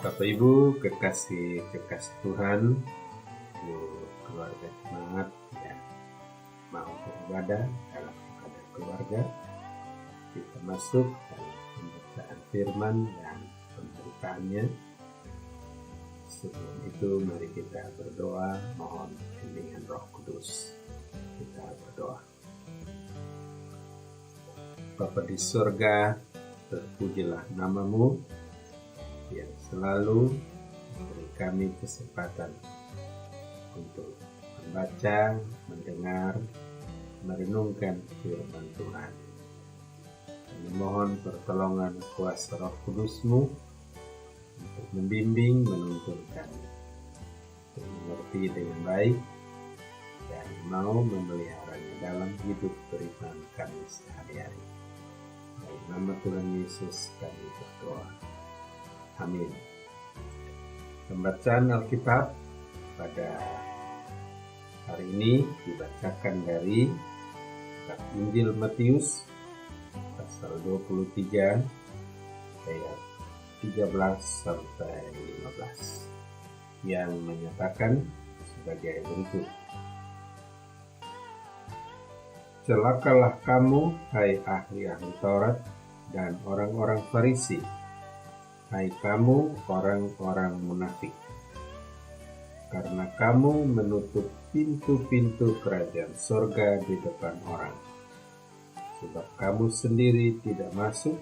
Bapak Ibu kekasih Tuhan, keluarga jemaat yang mau beribadah dalam keadaan keluarga, kita masuk dalam pembacaan firman dan pemberitaannya. Sebelum itu mari kita berdoa, mohon bimbingan Roh Kudus. Kita berdoa. Bapa di surga, terpujilah nama-Mu yang selalu memberi kami kesempatan untuk membaca, mendengar, merenungkan firman Tuhan. Kami mohon pertolongan kuasa Roh Kudus-Mu untuk membimbing, menuntun kami untuk mengerti dengan baik dan mau memeliharanya dalam hidup beriman kami sehari-hari. Dalam nama Tuhan Yesus kami berdoa. Amin. Pembacaan Alkitab pada hari ini dibacakan dari Injil Matius pasal 23 ayat 13 sampai 15 yang menyatakan sebagai berikut. Celakalah kamu, hai ahli-ahli Taurat dan orang-orang Farisi, hai kamu orang-orang munafik, karena kamu menutup pintu-pintu kerajaan surga di depan orang, sebab kamu sendiri tidak masuk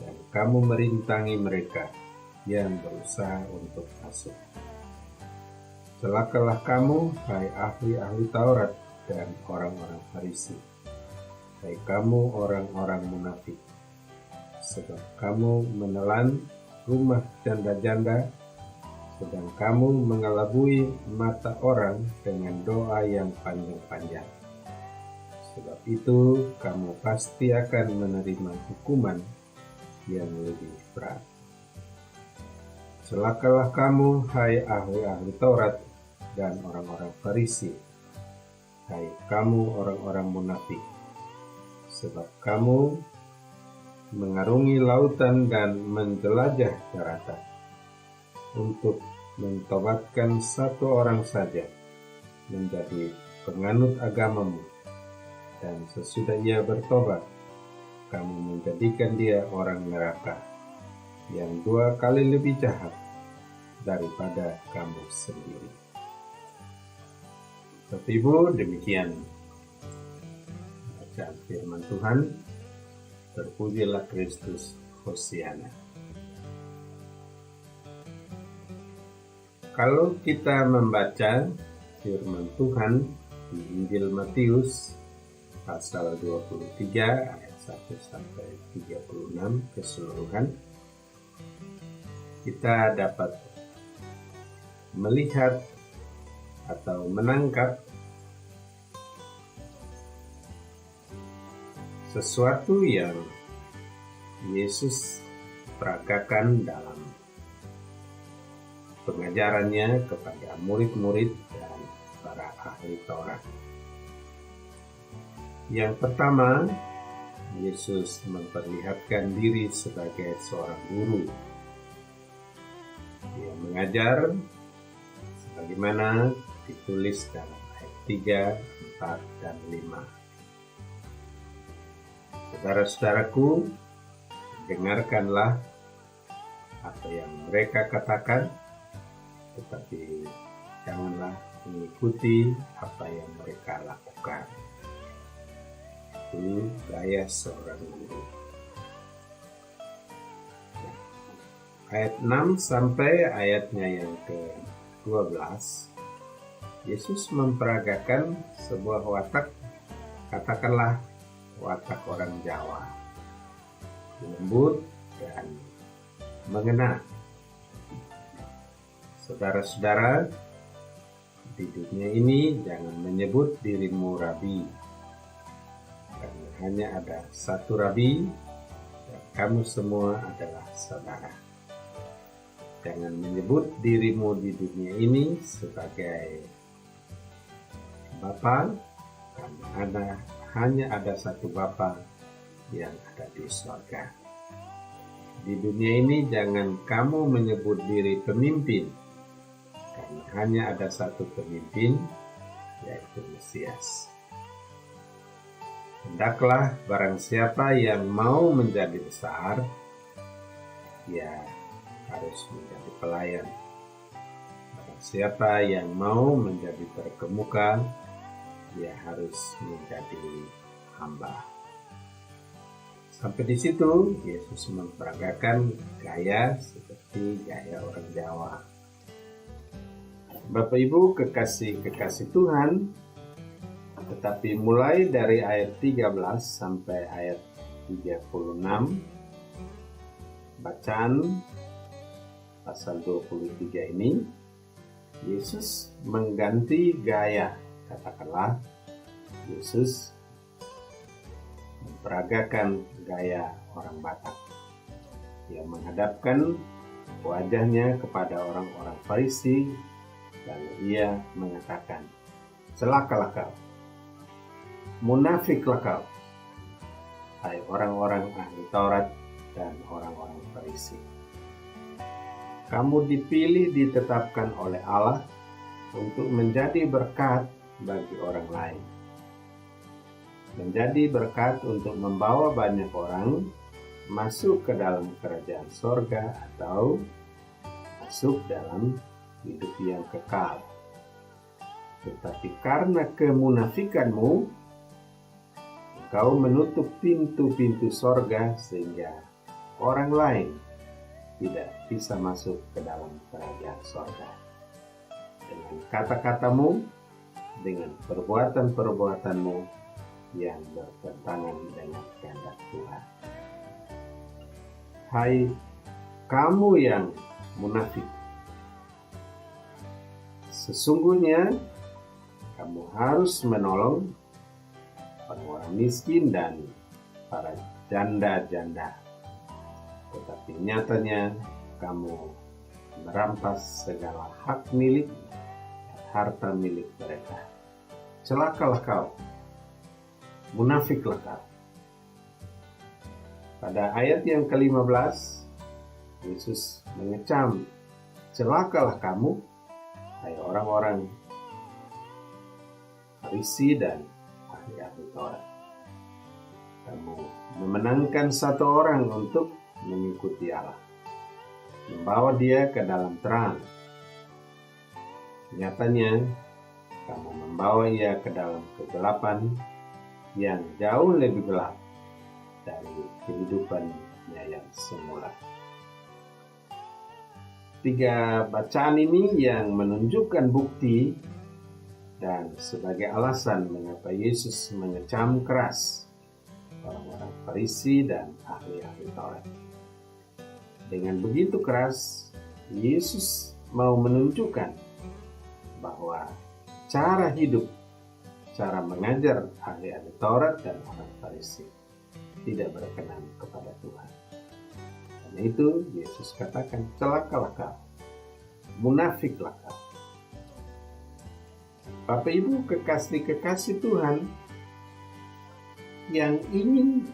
dan kamu merintangi mereka yang berusaha untuk masuk. Celakalah kamu, hai ahli-ahli Taurat dan orang-orang Farisi, hai kamu orang-orang munafik, sebab kamu menelan rumah janda-janda, sedang kamu mengelabui mata orang dengan doa yang panjang-panjang. Sebab itu kamu pasti akan menerima hukuman yang lebih berat. Celakalah kamu, hai ahli-ahli Taurat dan orang-orang Farisi, hai kamu orang-orang munafik, sebab kamu mengarungi lautan dan menjelajah daratan untuk mentobatkan satu orang saja menjadi penganut agamamu, dan sesudah ia bertobat, kamu menjadikan dia orang neraka yang 2 kali lebih jahat daripada kamu sendiri. Bapak Ibu, demikian bacaan firman Tuhan. Terpujilah Kristus, Hosiana. Kalau kita membaca firman Tuhan di Injil Matius pasal 23 ayat 1 sampai 36 keseluruhan, kita dapat melihat atau menangkap sesuatu yang Yesus peragakan dalam pengajarannya kepada murid-murid dan para ahli Taurat. Yang pertama, Yesus memperlihatkan diri sebagai seorang guru. Dia mengajar sebagaimana ditulis dalam ayat 3, 4, dan 5. Saudara-saudaraku, dengarkanlah apa yang mereka katakan, tetapi janganlah mengikuti apa yang mereka lakukan. Itu gaya seorang guru. Ayat 6 sampai ayatnya yang ke-12, Yesus memperagakan sebuah watak, katakanlah watak orang Jawa, lembut dan mengena. Saudara-saudara, di dunia ini jangan menyebut dirimu rabi, karena hanya ada satu rabi dan kamu semua adalah saudara. Jangan menyebut dirimu di dunia ini sebagai bapa, karena hanya ada satu Bapa yang ada di surga. Di dunia ini jangan kamu menyebut diri pemimpin, karena hanya ada satu pemimpin, yaitu Mesias. Hendaklah barang siapa yang mau menjadi besar, ia harus menjadi pelayan. Barang siapa yang mau menjadi terkemuka, ia harus menjadi hamba. Sampai di situ Yesus memperagakan gaya seperti gaya orang Jawa. Bapak Ibu kekasih Tuhan, tetapi mulai dari ayat 13 sampai ayat 36, bacaan pasal 23 ini, Yesus mengganti gaya. Katakanlah, Yesus memperagakan gaya orang Batak. Ia menghadapkan wajahnya kepada orang-orang Farisi, lalu ia mengatakan, "Celakalah kau, munafiklah kau, hai orang-orang ahli Taurat dan orang-orang Farisi. Kamu dipilih ditetapkan oleh Allah untuk menjadi berkat bagi orang lain. Menjadi berkat untuk membawa banyak orang masuk ke dalam kerajaan sorga atau masuk dalam hidup yang kekal. Tetapi karena kemunafikanmu, engkau menutup pintu-pintu sorga sehingga orang lain tidak bisa masuk ke dalam kerajaan sorga. Dengan kata-katamu, dengan perbuatan-perbuatanmu yang bertentangan dengan kehendak Tuhan. Hai kamu yang munafik, sesungguhnya kamu harus menolong orang-orang miskin dan para janda-janda, tetapi nyatanya kamu merampas segala hak milik dan harta milik mereka. Celakalah kau, munafiklah kau." Pada ayat yang ke-15, Yesus mengecam, "Celakalah kamu, hai orang-orang Farisi dan ahli-ahli Taurat. Kamu memenangkan satu orang untuk mengikuti Allah, membawa dia ke dalam terang. Nyatanya, kamu membawa ia ke dalam kegelapan yang jauh lebih gelap dari kehidupannya yang semula." 3 bacaan ini yang menunjukkan bukti dan sebagai alasan mengapa Yesus mengecam keras orang-orang Farisi dan ahli-ahli Taurat. Dengan begitu keras, Yesus mau menunjukkan bahwa cara hidup, cara mengajar ahli-ahli Taurat dan orang Farisi tidak berkenan kepada Tuhan. Karena itu Yesus katakan, "Celakalah kau, munafiklah kau." Bapak Ibu kekasih Tuhan, yang ingin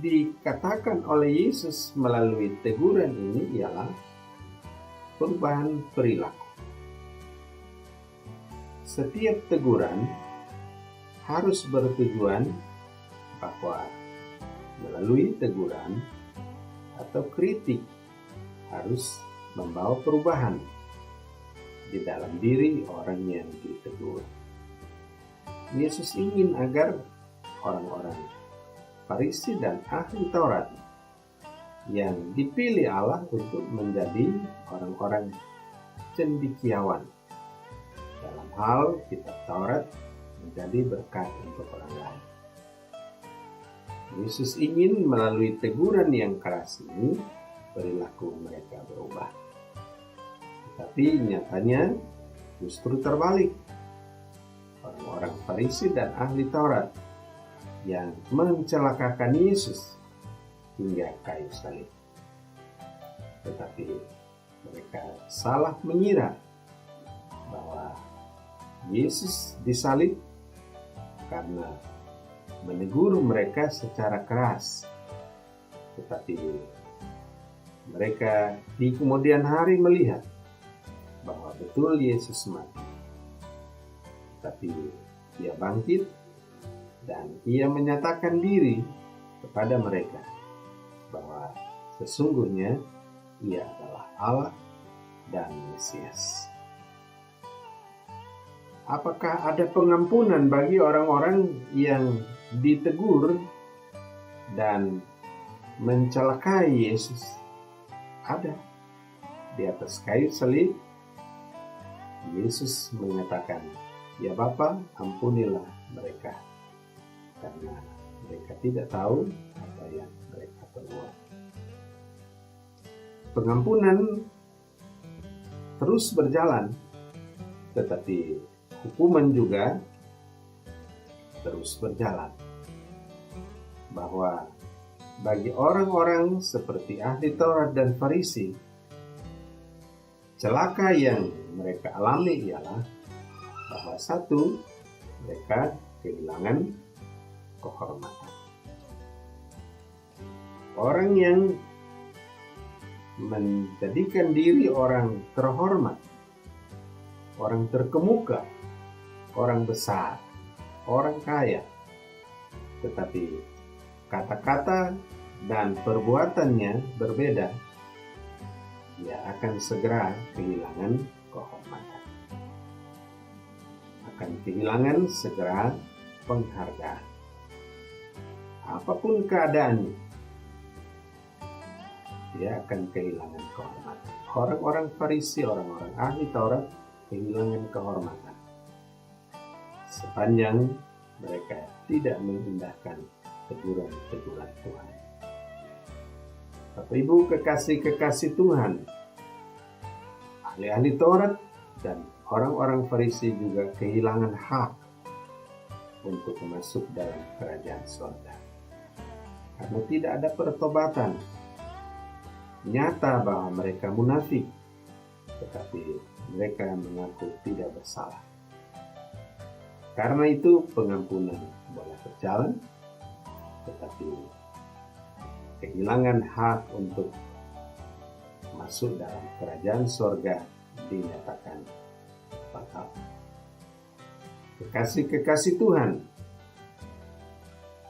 dikatakan oleh Yesus melalui teguran ini ialah perubahan perilaku. Setiap teguran harus bertujuan bahwa melalui teguran atau kritik harus membawa perubahan di dalam diri orang yang ditegur. Yesus ingin agar orang-orang Farisi dan ahli Taurat yang dipilih Allah untuk menjadi orang-orang cendekiawan dalam hal kitab Taurat menjadi berkat untuk orang lain. Yesus ingin melalui teguran yang keras ini perilaku mereka berubah. Tetapi nyatanya justru terbalik. Orang-orang Farisi dan ahli Taurat yang mencelakakan Yesus hingga kayu salib. Tetapi mereka salah mengira bahwa Yesus disalib karena menegur mereka secara keras. Tetapi Mereka di kemudian hari melihat bahwa betul Yesus mati. Tapi ia bangkit dan ia menyatakan diri kepada mereka bahwa sesungguhnya ia adalah Allah dan Mesias. Apakah ada pengampunan bagi orang-orang yang ditegur dan mencelakai Yesus? Ada. Di atas kayu salib, Yesus mengatakan, "Ya Bapa, ampunilah mereka, karena mereka tidak tahu apa yang mereka perbuat." Pengampunan terus berjalan, tetapi hukuman juga terus berjalan. Bahwa bagi orang-orang seperti ahli Taurat dan Farisi, celaka yang mereka alami ialah bahwa satu, mereka kehilangan kehormatan. Orang yang menjadikan diri orang terhormat, orang terkemuka, orang besar, orang kaya, tetapi kata-kata dan perbuatannya berbeda, dia akan segera kehilangan kehormatan, akan kehilangan segera penghargaan. Apapun keadaannya, dia akan kehilangan kehormatan. Orang-orang Farisi, orang-orang ahli Taurat kehilangan kehormatan sepanjang mereka tidak mengindahkan teguran-teguran Tuhan. Bapak Ibu kekasih-kekasih Tuhan, ahli-ahli Taurat dan orang-orang Farisi juga kehilangan hak untuk masuk dalam kerajaan surga. Karena tidak ada pertobatan, nyata bahwa mereka munafik, tetapi mereka mengaku tidak bersalah. Karena itu pengampunan boleh berjalan, tetapi kehilangan hak untuk masuk dalam kerajaan surga dinyatakan batal. Kekasih-kekasih Tuhan,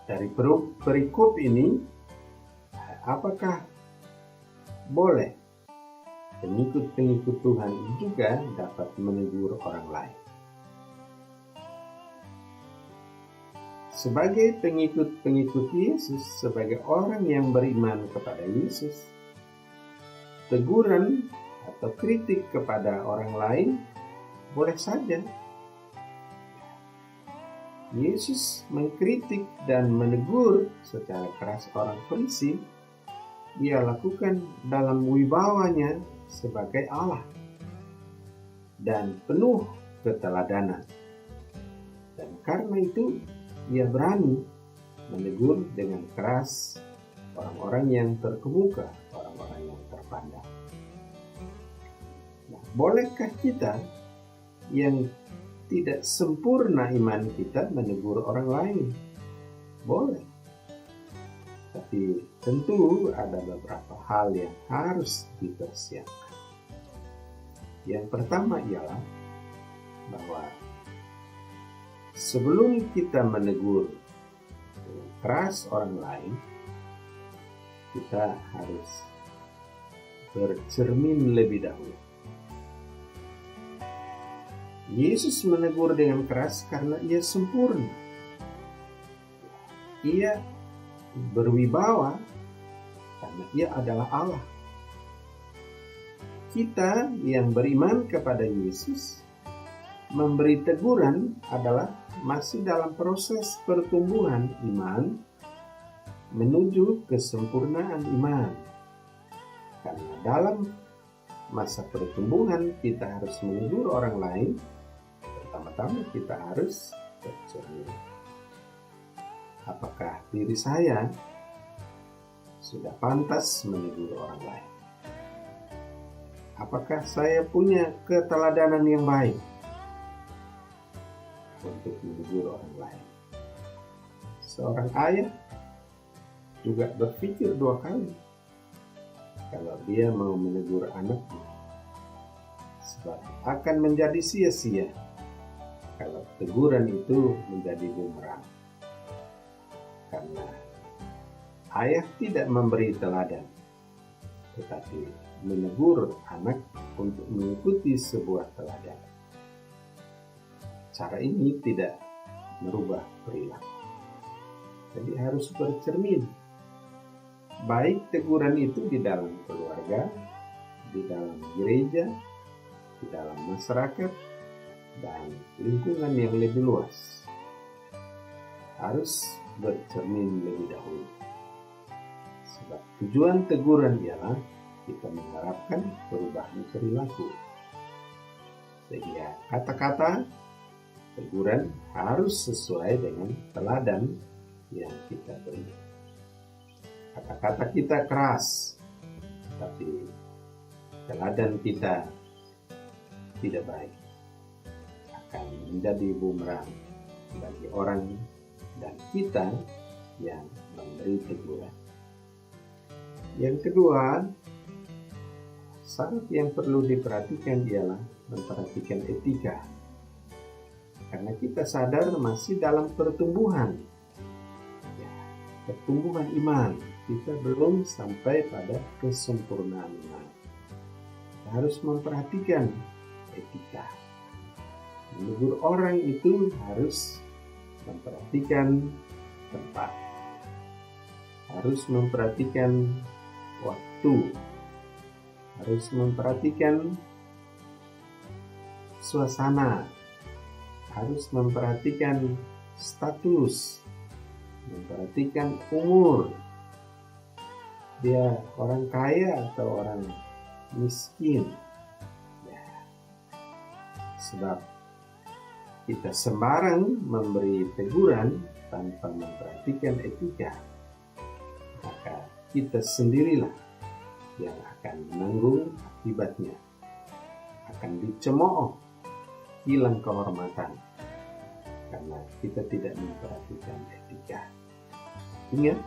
dari perikop ini, apakah boleh pengikut-pengikut Tuhan juga dapat menegur orang lain? Sebagai pengikut-pengikut Yesus, sebagai orang yang beriman kepada Yesus, teguran atau kritik kepada orang lain boleh saja. Yesus mengkritik dan menegur secara keras orang Farisi. Dia lakukan dalam wibawanya sebagai Allah dan penuh keteladanan. Dan karena itu ia berani menegur dengan keras orang-orang yang terkemuka, orang-orang yang terpandang. Nah, bolehkah kita yang tidak sempurna iman kita menegur orang lain? Boleh. Tapi tentu ada beberapa hal yang harus dipersiapkan. Yang pertama ialah bahwa sebelum kita menegur dengan keras orang lain, kita harus bercermin lebih dahulu. Yesus menegur dengan keras karena ia sempurna. Ia berwibawa karena ia adalah Allah. Kita yang beriman kepada Yesus memberi teguran adalah masih dalam proses pertumbuhan iman menuju kesempurnaan iman. Karena dalam masa pertumbuhan kita harus menegur orang lain, pertama-tama kita harus bercermin. Apakah diri saya sudah pantas menegur orang lain? Apakah saya punya keteladanan yang baik untuk menegur orang lain? Seorang ayah juga berpikir 2 kali kalau dia mau menegur anaknya, sebab akan menjadi sia-sia kalau teguran itu menjadi bumerang. Karena ayah tidak memberi teladan, tetapi menegur anak untuk mengikuti sebuah teladan. Cara ini tidak merubah perilaku. Jadi harus bercermin. Baik teguran itu di dalam keluarga, di dalam gereja, di dalam masyarakat, dan lingkungan yang lebih luas. Harus bercermin lebih dahulu. Sebab tujuan teguran ialah kita mengharapkan perubahan perilaku. Sehingga kata-kata teguran harus sesuai dengan teladan yang kita beri. Kata-kata kita keras, tapi teladan kita tidak baik, akan menjadi bumerang bagi orang dan kita yang memberi teguran. Yang kedua, syarat yang perlu diperhatikan ialah memperhatikan etika. Karena kita sadar masih dalam pertumbuhan. Pertumbuhan iman. Kita belum sampai pada kesempurnaan iman. Kita harus memperhatikan etika. Menegur orang itu harus memperhatikan tempat. Harus memperhatikan waktu. Harus memperhatikan suasana. Harus memperhatikan status. Memperhatikan umur. Dia orang kaya atau orang miskin. Ya. Sebab kita sembarang memberi teguran tanpa memperhatikan etika, maka kita sendirilah yang akan menanggung akibatnya. Akan dicemooh, hilang kehormatan, karena kita tidak memperhatikan etika. Ingat,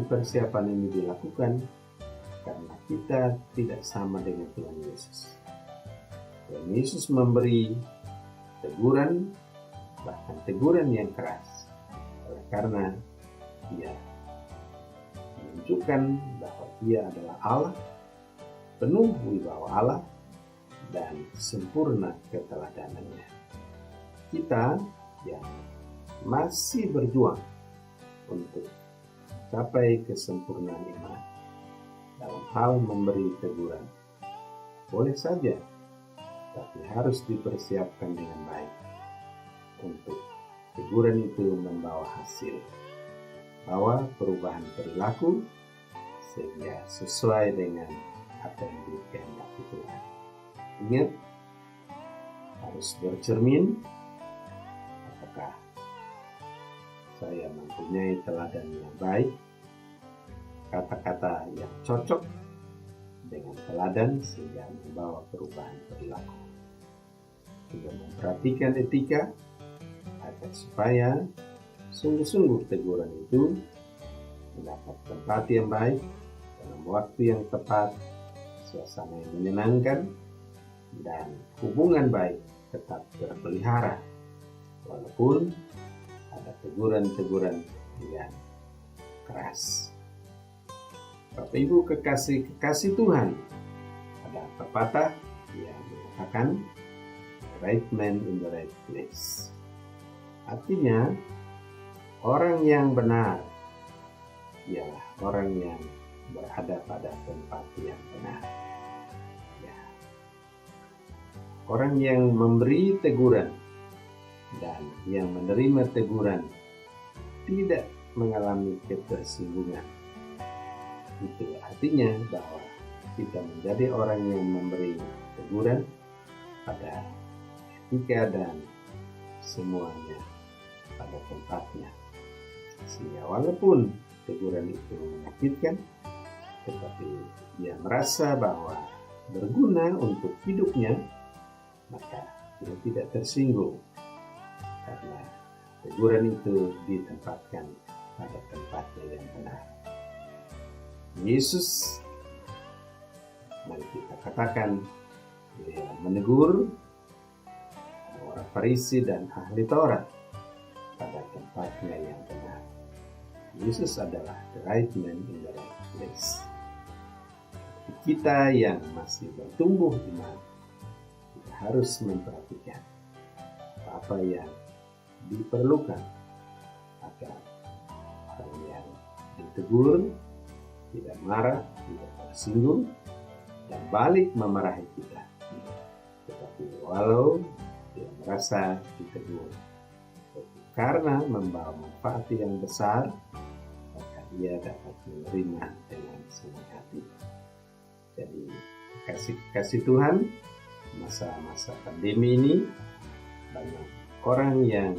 persiapan ini dilakukan karena kita tidak sama dengan Tuhan Yesus. Tuhan Yesus memberi teguran, bahkan teguran yang keras, karena Dia menunjukkan bahwa Dia adalah Allah, penuh wibawa Allah, dan sempurna keteladanannya. Kita yang masih berjuang untuk capai kesempurnaan iman dalam hal memberi teguran, boleh saja, tapi harus dipersiapkan dengan baik untuk teguran itu membawa hasil, bawa perubahan perilaku sehingga sesuai dengan apa yang dikehendaki Tuhan. Ingat, harus bercermin, apakah saya mempunyai teladan yang baik, kata-kata yang cocok dengan teladan sehingga membawa perubahan perilaku. Juga memperhatikan etika agar supaya sungguh-sungguh teguran itu mendapat tempat yang baik, dalam waktu yang tepat, suasana yang menyenangkan, dan hubungan baik tetap terpelihara walaupun ada teguran-teguran yang keras. Bapak Ibu kekasih Tuhan, ada pepatah yang mengatakan right man in the right place. Artinya orang yang benar ialah orang yang berada pada tempat yang benar. Ya. Orang yang memberi teguran dan yang menerima teguran tidak mengalami ketersinggungan. Itu artinya bahwa kita menjadi orang yang memberi teguran pada etika dan semuanya pada tempatnya. Sehingga walaupun teguran itu menyakitkan, tetapi dia merasa bahwa berguna untuk hidupnya, maka dia tidak tersinggung karena teguran itu ditempatkan pada tempatnya yang benar. Yesus Mari kita katakan menegur orang Farisi dan ahli Taurat pada tempatnya yang benar. Yesus adalah the right man in the right place. Kita yang masih bertumbuh iman, kita harus memperhatikan apa yang diperlukan agar orang yang ditegur tidak marah, tidak tersinggung, dan balik memarahi kita. Tetapi walau dia merasa ditegur karena membawa manfaat yang besar, maka dia dapat menerima dengan senang hati. Jadi kasih Tuhan, masa-masa pandemi ini banyak orang yang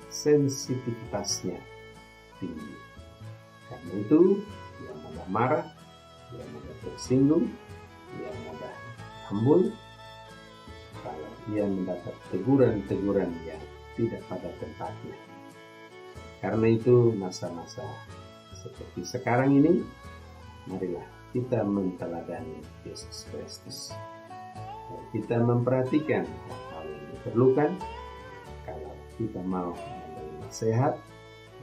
sensitivitasnya tinggi. Karena itu dia mudah marah, dia mudah tersinggung, dia mudah hambur kalau dia mendapat teguran-teguran yang tidak pada tempatnya. Karena itu masa-masa seperti sekarang ini, marilah kita menteladani Yesus Kristus. Kita memperhatikan hal yang diperlukan. Kalau kita mau memberi nasihat,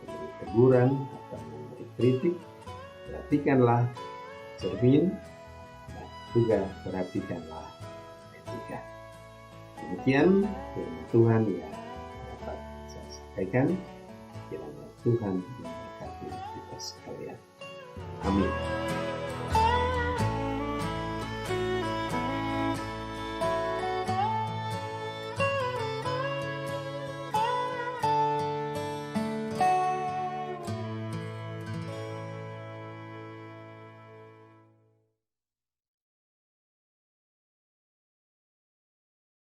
memberi teguran, atau memberi kritik, perhatikanlah cermin dan juga perhatikanlah etika. Demikian firman Tuhan yang dapat saya sampaikan. Kiranya Tuhan memberkati kita sekalian. Amin.